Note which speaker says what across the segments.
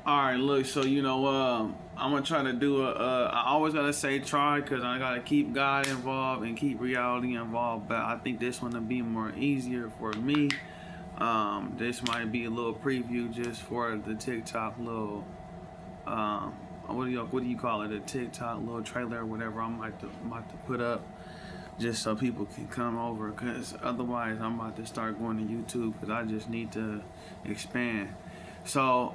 Speaker 1: All right, look. So I'm gonna try to do I always gotta say try because I gotta keep God involved and keep reality involved. But I think this one will be more easier for me. This might be a little preview just for the TikTok little what do you call it? A TikTok little trailer or whatever. I'm about to put up just so people can come over because otherwise I'm about to start going to YouTube because I just need to expand. So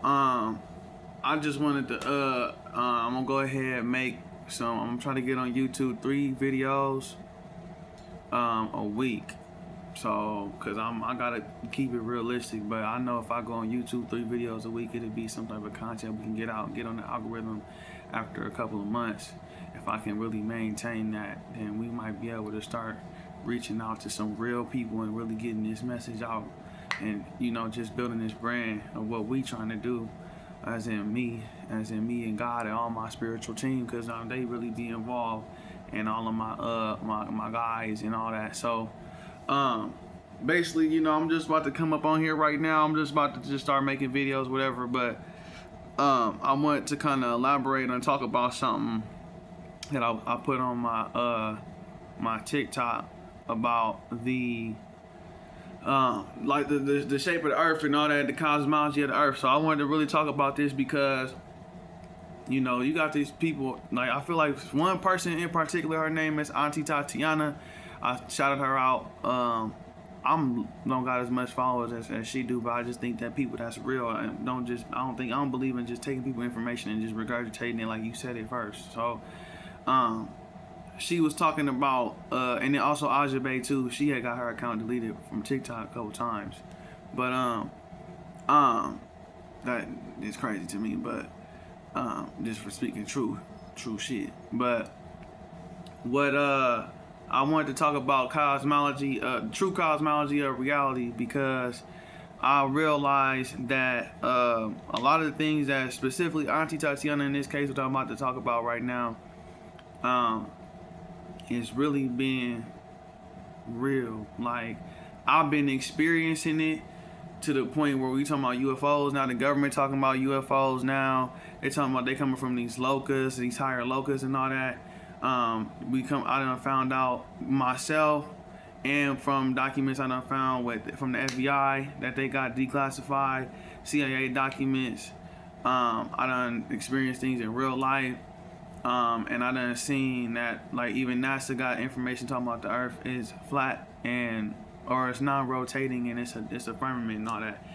Speaker 1: I just wanted to I'm gonna go ahead and make some. I'm trying to get on YouTube 3 videos a week. So cause I gotta keep it realistic, but I know if I go on YouTube 3 videos a week, it'll be some type of content we can get out, get on the algorithm after a couple of months. If I can really maintain that, then we might be able to start reaching out to some real people and really getting this message out, and just building this brand of what we trying to do, as in me and God and all my spiritual team, because they really be involved, and all of my guys and all that. So basically, I'm just about to come up on here right now. I'm just about to just start making videos, whatever. But I want to kind of elaborate and talk about something that I put on my TikTok about the like the shape of the earth and all that, the cosmology of the earth. So I wanted to really talk about this because you got these people, like I feel like one person in particular, her name is Auntie Tatiana. I shouted her out. I don't got as much followers as she do, but I just think that people that's real and I don't believe in just taking people information and just regurgitating it like you said it first. So she was talking about and then also Aja Bay too. She had got her account deleted from TikTok a couple times, but that is crazy to me. But just for speaking true shit. But what I wanted to talk about cosmology, true cosmology of reality, because I realized that a lot of the things that specifically Auntie Tatiana in this case, what I'm about to talk about right now, is really being real. Like I've been experiencing it to the point where we talking about UFOs now. The government talking about UFOs now. They talking about they coming from these locusts, these higher locusts, and all that. I done found out myself, and from documents I done found from the FBI that they got declassified, CIA documents. I done experienced things in real life, and I done seen that like even NASA got information talking about the Earth is flat or it's non-rotating and it's a firmament and all that.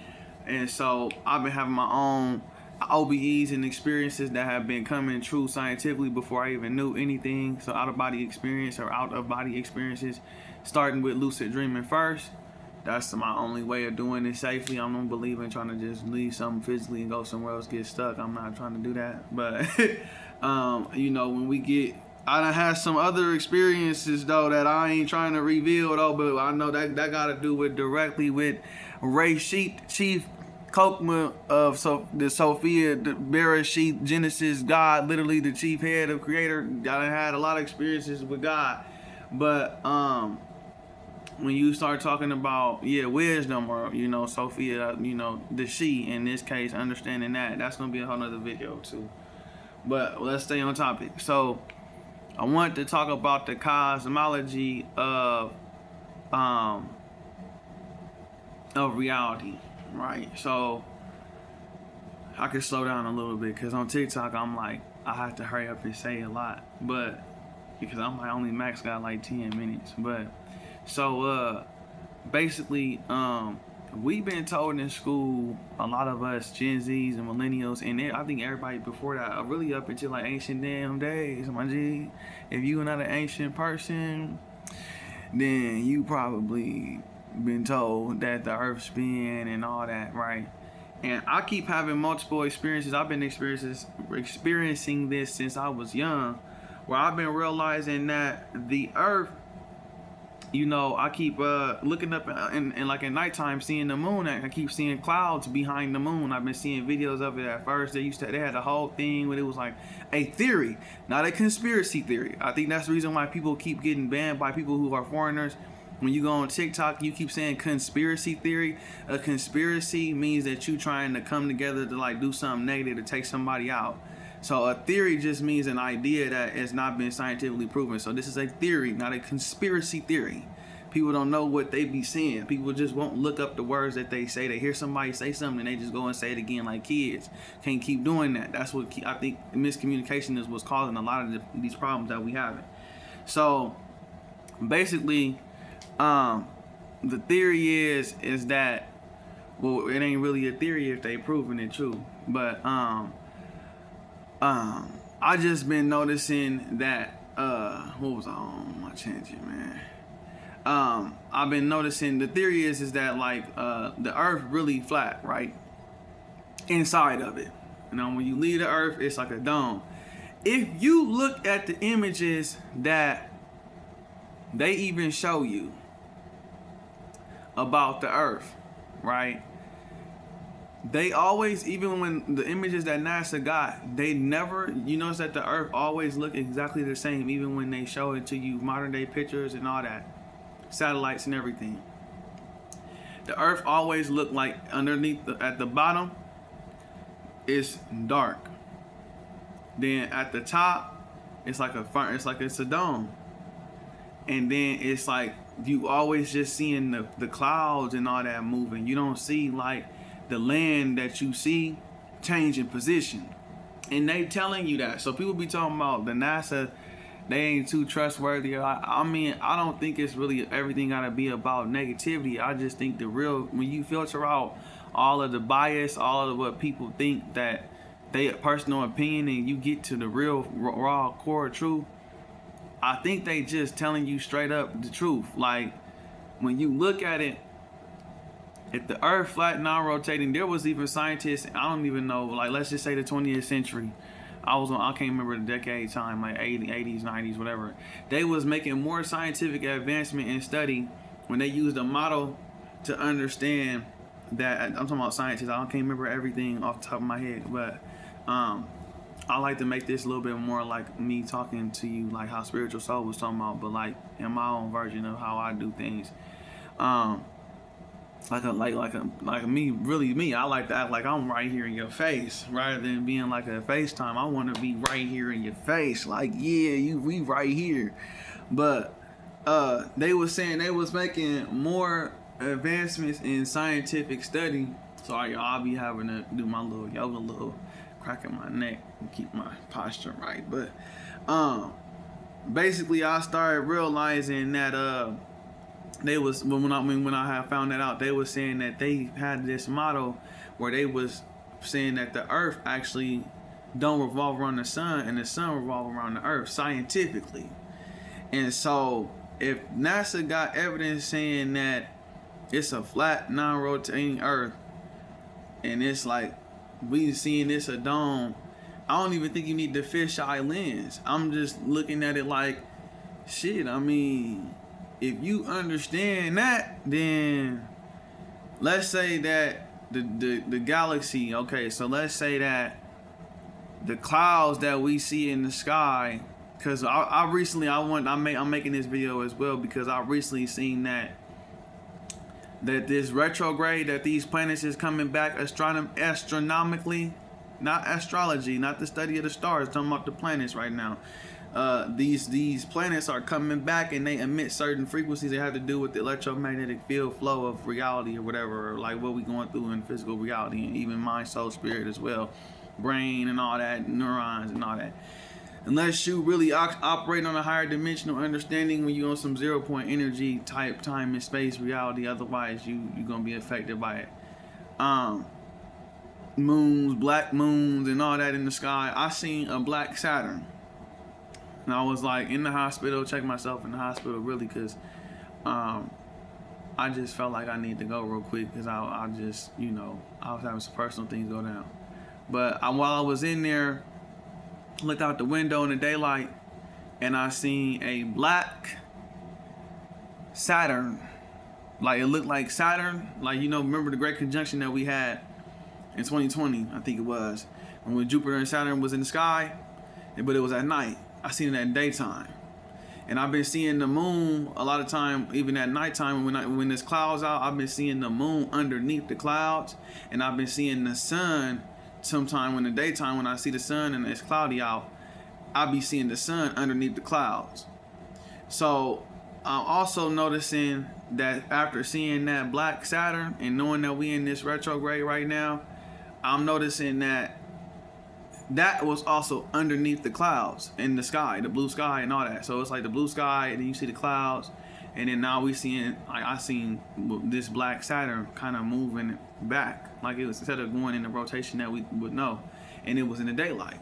Speaker 1: And so I've been having my own OBEs and experiences that have been coming true scientifically before I even knew anything. So out of body experiences, starting with lucid dreaming first. That's my only way of doing it safely. I don't believe in trying to just leave something physically and go somewhere else, get stuck. I'm not trying to do that. But when we get, I done had some other experiences though that I ain't trying to reveal though, but I know that got to do directly with Ray Chief Kokma of the Sophia, the Bereshit, Genesis, God, literally the chief head of creator. I had a lot of experiences with God. But when you start talking about wisdom or Sophia, the she in this case, understanding that's gonna be a whole nother video too. But let's stay on topic. So I want to talk about the cosmology of reality. Right, so I can slow down a little bit because on TikTok I'm like I have to hurry up and say a lot, but because I'm my only max got like 10 minutes. But so basically we've been told in school, a lot of us Gen Zs and millennials, and I think everybody before that, really up until like ancient damn days, my G, if you are not an ancient person, then you probably been told that the earth spin and all that, right? And I keep having multiple experiences. I've been experiencing this since I was young, where I've been realizing that the earth, I keep looking up and like at nighttime seeing the moon. I keep seeing clouds behind the moon. I've been seeing videos of it at first. They had a whole thing where it was like a theory, not a conspiracy theory. I think that's the reason why people keep getting banned by people who are foreigners when you go on TikTok, you keep saying conspiracy theory. A conspiracy means that you trying to come together to like do something negative to take somebody out. So a theory just means an idea that has not been scientifically proven. So this is a theory, not a conspiracy theory. People don't know what they be saying. People just won't look up the words that they say. They hear somebody say something and they just go and say it again like kids. Can't keep doing that. That's what I think miscommunication is what's causing a lot of these problems that we have. So basically, the theory is that, well, it ain't really a theory if they proving it true. But I just been noticing that what was I on my tangent, man? I've been noticing the theory is that like the earth really flat, right? Inside of it. You know, when you leave the earth, it's like a dome. If you look at the images that they even show you about the earth, right? They always, even when the images that NASA got, they never, you notice that the earth always look exactly the same, even when they show it to you, modern day pictures and all that, satellites and everything. The earth always look like underneath, at the bottom, it's dark. Then at the top, it's like it's a dome. And then it's like, you always just seeing the clouds and all that moving. You don't see like the land that you see changing position. And they telling you that. So people be talking about the NASA, they ain't too trustworthy. I mean, I don't think it's really everything gotta be about negativity. I just think the real, when you filter out all of the bias, all of what people think that they personal opinion, and you get to the real raw core truth, I think they just telling you straight up the truth. Like, when you look at it, if the earth flat, non-rotating, there was even scientists, I don't even know, like let's just say the 20th century. I can't remember the decade time, like 80s, 90s, whatever. They was making more scientific advancement in study when they used a model to understand that, I'm talking about scientists, I can't remember everything off the top of my head, but I like to make this a little bit more like me talking to you, like how Spiritual Soul was talking about, but like in my own version of how I do things. Like me, really me. I like to act like I'm right here in your face, rather than being like a FaceTime. I want to be right here in your face, like yeah, we right here. But they was saying they was making more advancements in scientific study. Sorry, y'all, I'll be having to do my little yoga, little cracking my neck and keep my posture right. But basically, I started realizing that they was when I had found that out, they was saying that they had this model where they was saying that the earth actually don't revolve around the sun and the sun revolve around the earth scientifically. And so if NASA got evidence saying that it's a flat, non-rotating earth, and it's like we seeing this a dome, I don't even think you need the fish-eye lens. I'm just looking at it like, shit, I mean, if you understand that, then let's say that the galaxy, okay, so let's say that the clouds that we see in the sky, because I'm making this video as well because I recently seen that this retrograde, that these planets is coming back astronomically, not astrology, not the study of the stars, talking about the planets right now. These planets are coming back and they emit certain frequencies that have to do with the electromagnetic field flow of reality or whatever, or like what we going through in physical reality, and even mind, soul, spirit as well, brain and all that, neurons and all that. Unless you really operate on a higher dimensional understanding when you're on some 0 point energy type time and space reality, otherwise you're gonna be affected by it. Moons, black moons and all that in the sky. I seen a black Saturn. And I was like in the hospital, check myself in the hospital really, because I just felt like I need to go real quick because I just, I was having some personal things go down. But while I was in there, looked out the window in the daylight and I seen a black Saturn. Like it looked like Saturn, like, remember the great conjunction that we had in 2020, I think it was, when Jupiter and Saturn was in the sky, but it was at night. I seen it at daytime. And I've been seeing the moon a lot of time, even at nighttime when there's clouds out. I've been seeing the moon underneath the clouds, and I've been seeing the sun. Sometime in the daytime, when I see the sun and it's cloudy out, I'll be seeing the sun underneath the clouds. So I'm also noticing that after seeing that black Saturn and knowing that we in this retrograde right now, I'm noticing that was also underneath the clouds in the sky, the blue sky and all that. So it's like the blue sky, and then you see the clouds, and then now we seeing, I seen this black Saturn kind of moving back, like it was, instead of going in the rotation that we would know, and it was in the daylight.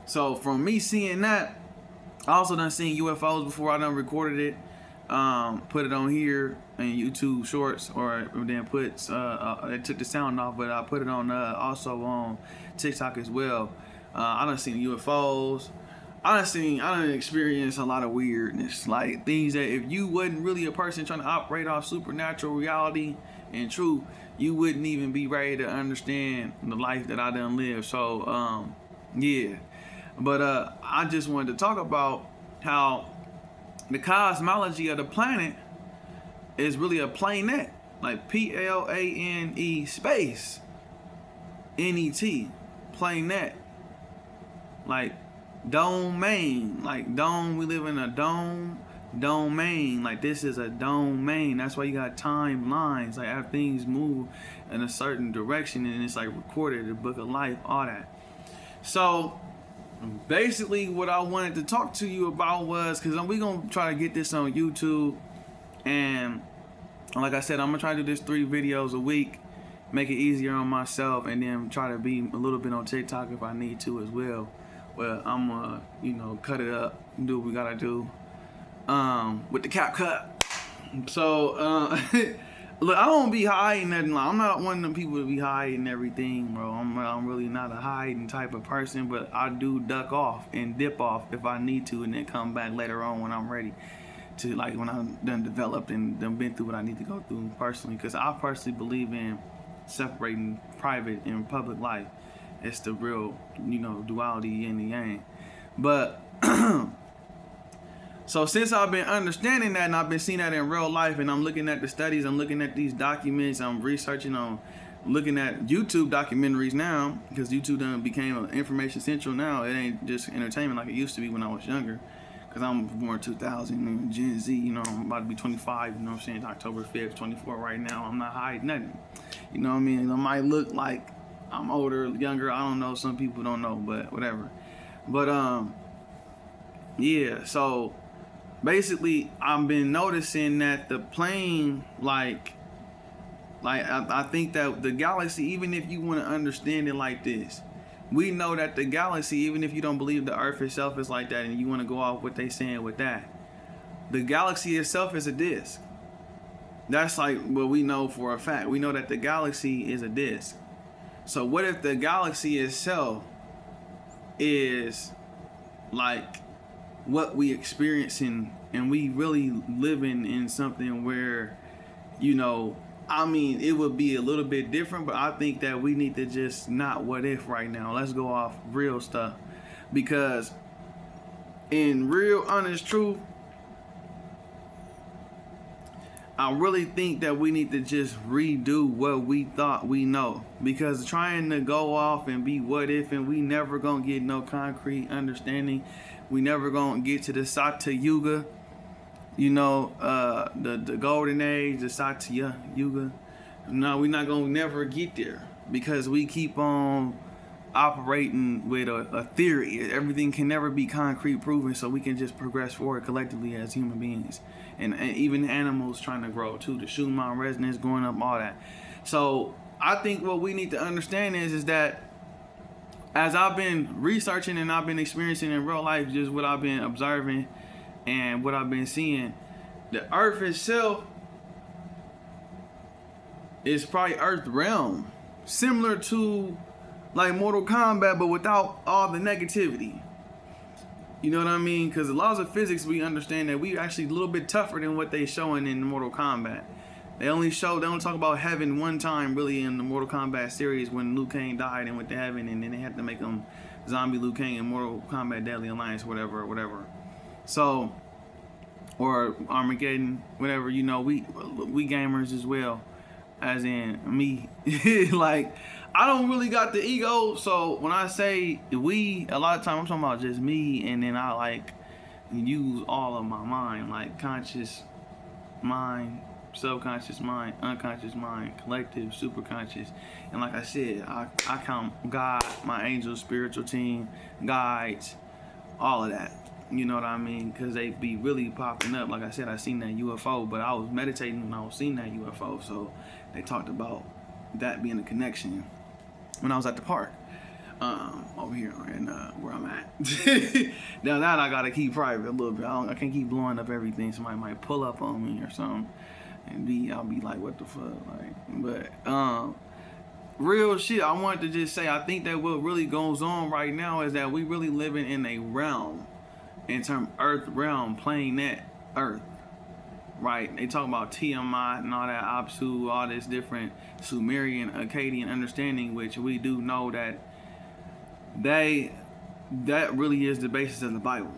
Speaker 1: So from me seeing that, I also done seen UFOs before. I done recorded it, put it on here in YouTube Shorts, or then it took the sound off, but I put it on also on TikTok as well. I done seen UFOs. I done experienced a lot of weirdness, like things that if you wasn't really a person trying to operate off supernatural reality and truth, you wouldn't even be ready to understand the life that I done lived. So yeah, but I just wanted to talk about how the cosmology of the planet is really a planet, like PLANE space NET, planet, like domain, like dome. We live in a domain, like this is a domain. That's why you got timelines, like how things move in a certain direction, and it's like recorded in the book of life, all that. So basically what I wanted to talk to you about was, because we're going to try to get this on YouTube, and like I said, I'm going to try to do this 3 videos a week, make it easier on myself, and then try to be a little bit on TikTok if I need to as well. Well, I'm gonna, cut it up, do what we gotta do, with the cap cut. So, look, I don't be hiding nothing. I'm not one of them people to be hiding everything, bro. I'm really not a hiding type of person, but I do duck off and dip off if I need to, and then come back later on when I'm ready to, like when I'm done developed and done been through what I need to go through personally. Because I personally believe in separating private and public life. It's the real, duality, yin and yang. But so since I've been understanding that, and I've been seeing that in real life, and I'm looking at the studies, I'm looking at these documents, I'm researching on, looking at YouTube documentaries now, because YouTube done became an information central now. It ain't just entertainment like it used to be when I was younger. Because I'm born 2000, and Gen Z, I'm about to be 25, you know what I'm saying, October 5th, 24 right now. I'm not hiding nothing. You know what I mean? I might look like I'm older, younger, I don't know, some people don't know, but whatever. But yeah, so basically I've been noticing that the plane, like I think that the galaxy, even if you want to understand it like this, we know that the galaxy, even if you don't believe the earth itself is like that and you want to go off what they saying with that, the galaxy itself is a disk. That's like what we know for a fact. We know that the galaxy is a disk. So what if the galaxy itself is like what we experiencing, and we really living in something where, it would be a little bit different, but I think that we need to just not what if right now. Let's go off real stuff, because in real honest truth, I really think that we need to just redo what we thought we know, because trying to go off and be what if, and we never gonna get no concrete understanding. We never gonna get to the Satya Yuga, the golden age, the Satya Yuga. No, we're not gonna never get there, because we keep on operating with a theory. Everything can never be concrete proven, so we can just progress forward collectively as human beings. And even animals trying to grow too, the Schumann resonance going up, all that. So I think what we need to understand is that as I've been researching and I've been experiencing in real life, just what I've been observing and what I've been seeing, the earth itself is probably Earth realm, similar to like Mortal Kombat, but without all the negativity. You know what I mean? Because the laws of physics, we understand that we actually a little bit tougher than what they showing in Mortal Kombat. They only talk about heaven one time really in the Mortal Kombat series, when Liu Kang died and went to heaven, and then they had to make him zombie Liu Kang in Mortal Kombat Deadly Alliance, whatever. So or Armageddon, whatever. You know, we gamers as well, as in me. Like, I don't really got the ego, so when I say we, a lot of times I'm talking about just me, and then I like use all of my mind, like conscious mind, subconscious mind, unconscious mind, collective, superconscious. And like I said, I count God, my angels, spiritual team, guides, all of that. You know what I mean? Because they be really popping up. Like I said, I seen that UFO, but I was meditating when I was seeing that UFO. So they talked about that being a connection when I was at the park. Over here and where I'm at. Now that I gotta keep private a little bit. I can't keep blowing up everything. Somebody might pull up on me or something, and I'll be like, what the fuck, like. But real shit. I wanted to just say, I think that what really goes on right now is that we really living in a realm, in term Earth realm, planet Earth. Right, they talk about Tiamat and all that, Apsu, all this different Sumerian, Akkadian understanding, which we do know that that really is the basis of the Bible,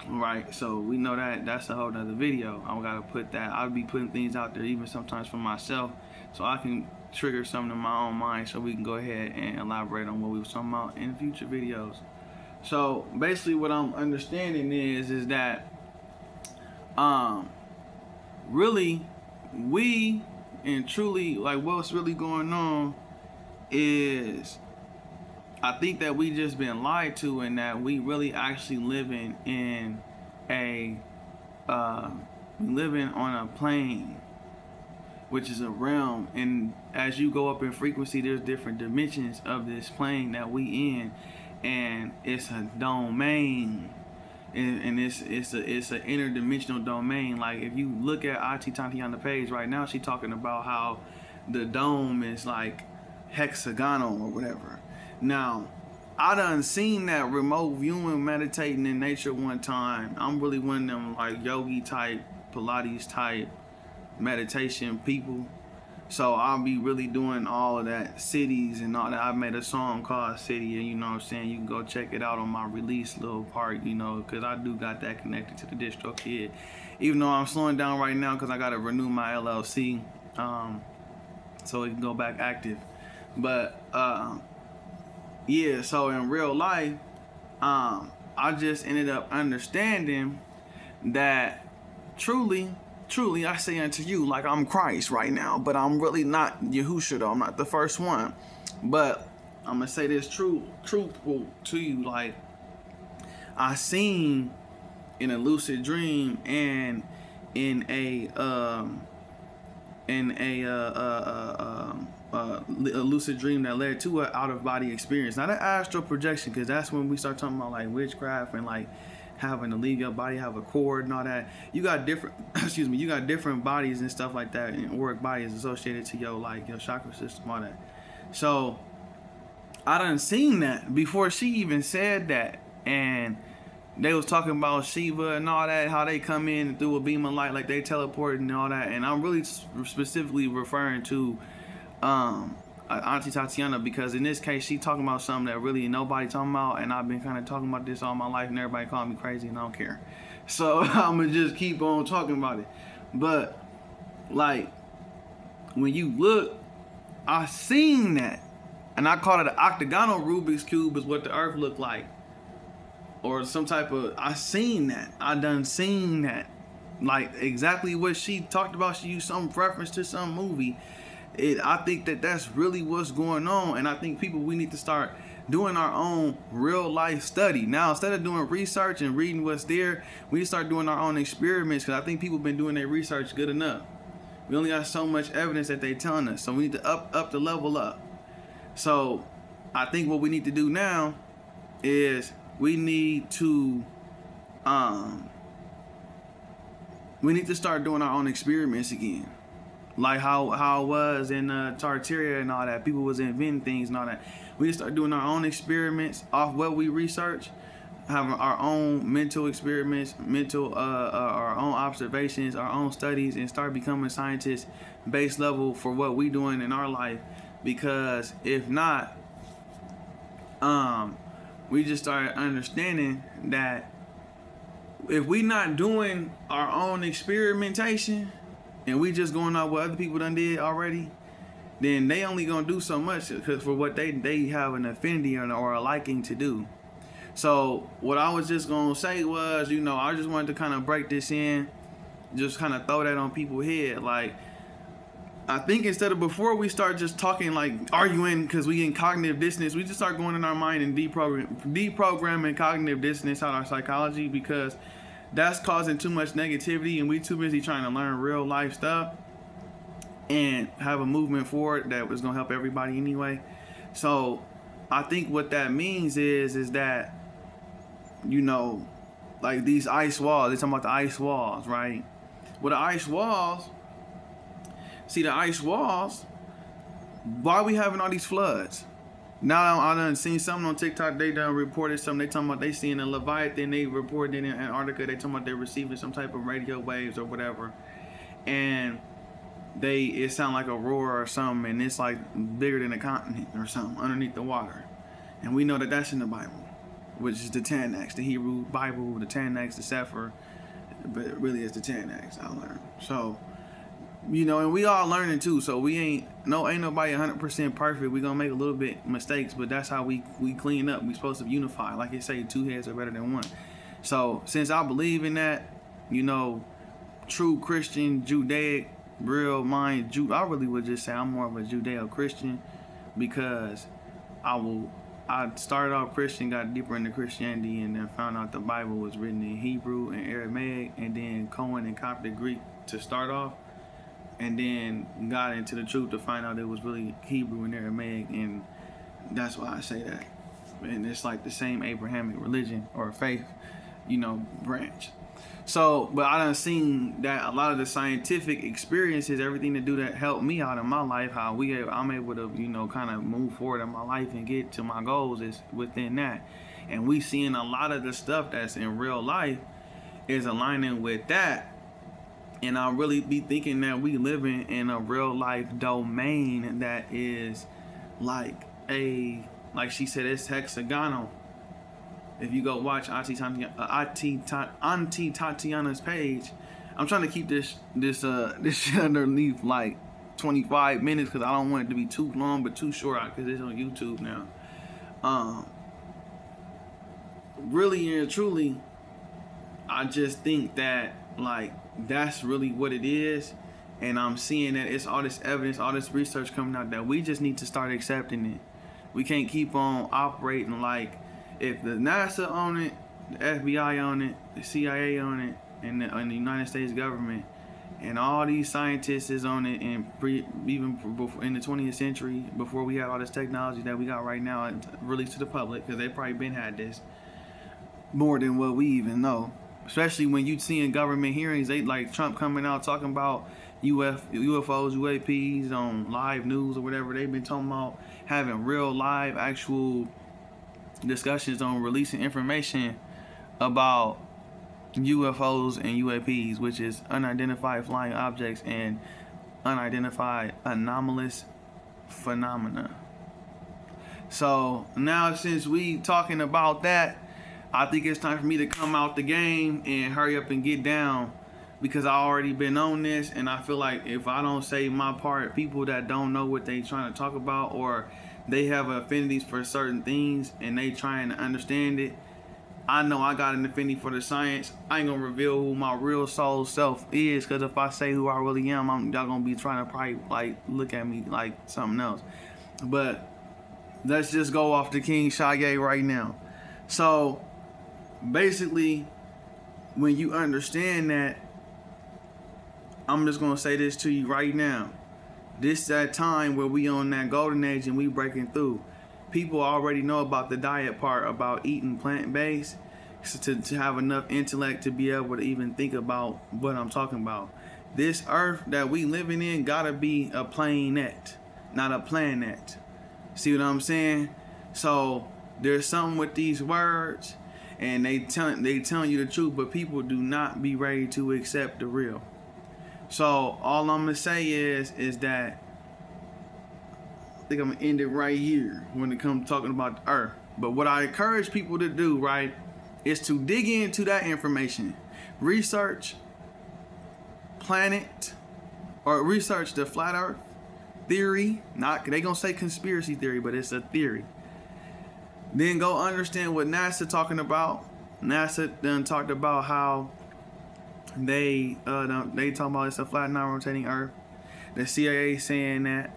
Speaker 1: right? So we know that that's a whole nother video. I gotta put that. I'll be putting things out there even sometimes for myself, so I can trigger something in my own mind, so we can go ahead and elaborate on what we were talking about in future videos. So basically, what I'm understanding is that really, we and truly, like, what's really going on is, I think that we just been lied to, and that we really actually living in living on a plane, which is a realm. And as you go up in frequency, there's different dimensions of this plane that we in, and it's a domain. And it's an interdimensional domain. Like, if you look at Auntie Tanti on the page right now, she talking about how the dome is like hexagonal or whatever. Now, I done seen that remote viewing meditating in nature one time. I'm really one of them like yogi type, Pilates type meditation people. So I'll be really doing all of that, cities and all that. I made a song called City, and you know what I'm saying, you can go check it out on my release little part, you know, because I do got that connected to the Distro Kid. Even though I'm slowing down right now because I got to renew my LLC, so it can go back active. But yeah, so in real life, I just ended up understanding that truly, I say unto you, like, I'm Christ right now, but I'm really not Yahusha, though. I'm not the first one. But I'm gonna say this truthful to you, like, I seen in a lucid dream and in a lucid dream that led to an out-of-body experience, not an astral projection, because that's when we start talking about like witchcraft and like having to leave your body, have a cord and all that. You got different you got different bodies and stuff like that, and auric bodies associated to your, like, your chakra system, all that. So I done seen that before she even said that, and they was talking about Shiva and all that, how they come in through a beam of light, like they teleport and all that. And I'm really specifically referring to Auntie Tatiana, because in this case she talking about something that really nobody talking about, and I've been kind of talking about this all my life, and everybody call me crazy, and I don't care. So I'm gonna just keep on talking about it. But like, when you look, I seen that, and I call it an octagonal Rubik's Cube is what the earth looked like, or some type of, I seen that. I done seen that, like exactly what she talked about. She used some reference to some movie. I think that that's really what's going on, and I think we need to start doing our own real life study. Now, instead of doing research and reading what's there, we need to start doing our own experiments, because I think people been doing their research good enough. We only got so much evidence that they telling us, so we need to up the level up. So I think what we need to do now is we need to start doing our own experiments again. Like how it was in Tartaria and all that. People was inventing things and all that. We need to start doing our own experiments off what we research, having our own mental experiments, our own observations, our own studies, and start becoming scientists base level for what we doing in our life. Because if not, we just started understanding that if we not doing our own experimentation and we just going off what other people done did already, then they only gonna do so much because for what they have an affinity or a liking to do. So what I was just gonna say was, I just wanted to kind of break this in, just kind of throw that on people's head. Like, I think instead of before we start just talking like arguing because we in cognitive dissonance, we just start going in our mind and deprogramming cognitive dissonance out of our psychology, because that's causing too much negativity and we too busy trying to learn real life stuff and have a movement forward that was gonna help everybody anyway. So I think what that means is that, like these ice walls, they're talking about the ice walls, right? Well, the ice walls, why are we having all these floods? Now I done seen something on TikTok, they done reported something, they talking about they seeing a Leviathan, they reported in Antarctica, they talking about they're receiving some type of radio waves or whatever. And it sound like a roar or something, and it's like bigger than a continent or something underneath the water. And we know that that's in the Bible, which is the Tanakh, the Hebrew Bible, the Tanakh, the Sefer, but it really is the Tanakh, I learned. So, and we all learning too, so we ain't nobody 100% perfect. We gonna make a little bit mistakes, but that's how we clean up. We supposed to unify, like they say, 2 heads are better than 1. So since I believe in that, true Christian, Judaic, real mind, I really would just say I'm more of a Judeo-Christian, because I started off Christian, got deeper into Christianity, and then found out the Bible was written in Hebrew and Aramaic, and then Koine and Coptic Greek to start off. And then got into the truth to find out it was really Hebrew and Aramaic, and that's why I say that. And it's like the same Abrahamic religion or faith, branch. So, but I done seen that a lot of the scientific experiences, everything to do that helped me out in my life, how I'm able to, kind of move forward in my life and get to my goals is within that. And we seeing a lot of the stuff that's in real life is aligning with that. And I really be thinking that we living in a real life domain that is like she said, it's hexagonal. If you go watch Auntie Tatiana's page, I'm trying to keep this shit underneath like 25 minutes because I don't want it to be too long but too short because it's on YouTube now. Really and truly, I just think that like that's really what it is, and I'm seeing that it's all this evidence, all this research coming out that we just need to start accepting it. We can't keep on operating like if the NASA own it, the FBI own it, the CIA own it, and the United States government, and all these scientists is on it, and even before, in the 20th century, before we had all this technology that we got right now and released to the public, because they probably been had this more than what we even know. Especially when you see in government hearings, they like Trump coming out talking about UFOs, UAPs on live news or whatever. They've been talking about having real live actual discussions on releasing information about UFOs and UAPs, which is unidentified flying objects and unidentified anomalous phenomena. So now since we talking about that, I think it's time for me to come out the game and hurry up and get down, because I already been on this, and I feel like if I don't say my part, people that don't know what they trying to talk about, or they have affinities for certain things and they trying to understand it, I know I got an affinity for the science. I ain't gonna reveal who my real soul self is, because if I say who I really am, y'all gonna be trying to probably like look at me like something else. But let's just go off the King Sha-Ye right now. So basically, when you understand that, I'm just gonna say this to you right now. This that time where we on that golden age and we breaking through. People already know about the diet part, about eating plant-based, to have enough intellect to be able to even think about what I'm talking about. This earth that we living in gotta be a planet, not a planet. See what I'm saying? So there's something with these words, and they telling you the truth, but people do not be ready to accept the real. So all I'm gonna say is that I think I'm gonna end it right here when it comes to talking about the earth. But what I encourage people to do, right, is to dig into that information, research planet, or research the flat earth theory. Not they gonna say conspiracy theory, but it's a theory. Then go understand what NASA talking about. NASA then talked about how they talking about it's a flat, non-rotating Earth. The CIA saying that,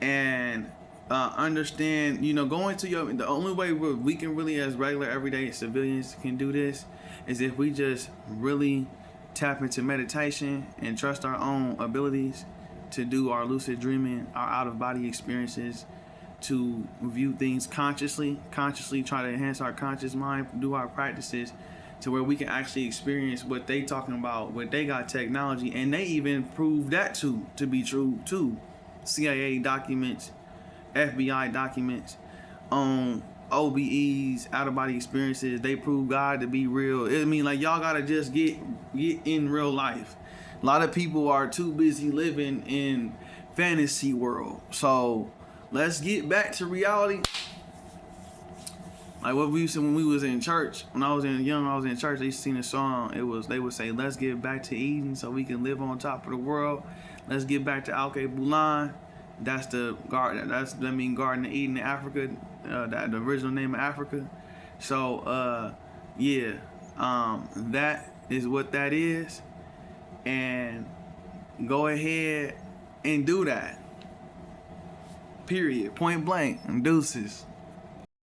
Speaker 1: and understand, go into the only way we can really, as regular everyday civilians, can do this is if we just really tap into meditation and trust our own abilities to do our lucid dreaming, our out-of-body experiences, to view things consciously try to enhance our conscious mind, do our practices to where we can actually experience what they talking about, what they got technology, and they even proved that to be true too. CIA documents, FBI documents on OBEs, out-of-body experiences, they prove God to be real. I mean, like, y'all gotta just get in real life. A lot of people are too busy living in fantasy world. So let's get back to reality. Like what we used to when we was in church. When I was in church, they used to sing a song. They would say, "Let's get back to Eden so we can live on top of the world. Let's get back to Alke-Bulan." That's the garden. Garden of Eden in Africa. The original name of Africa. So that is what that is. And go ahead and do that. Period. Point blank. And deuces.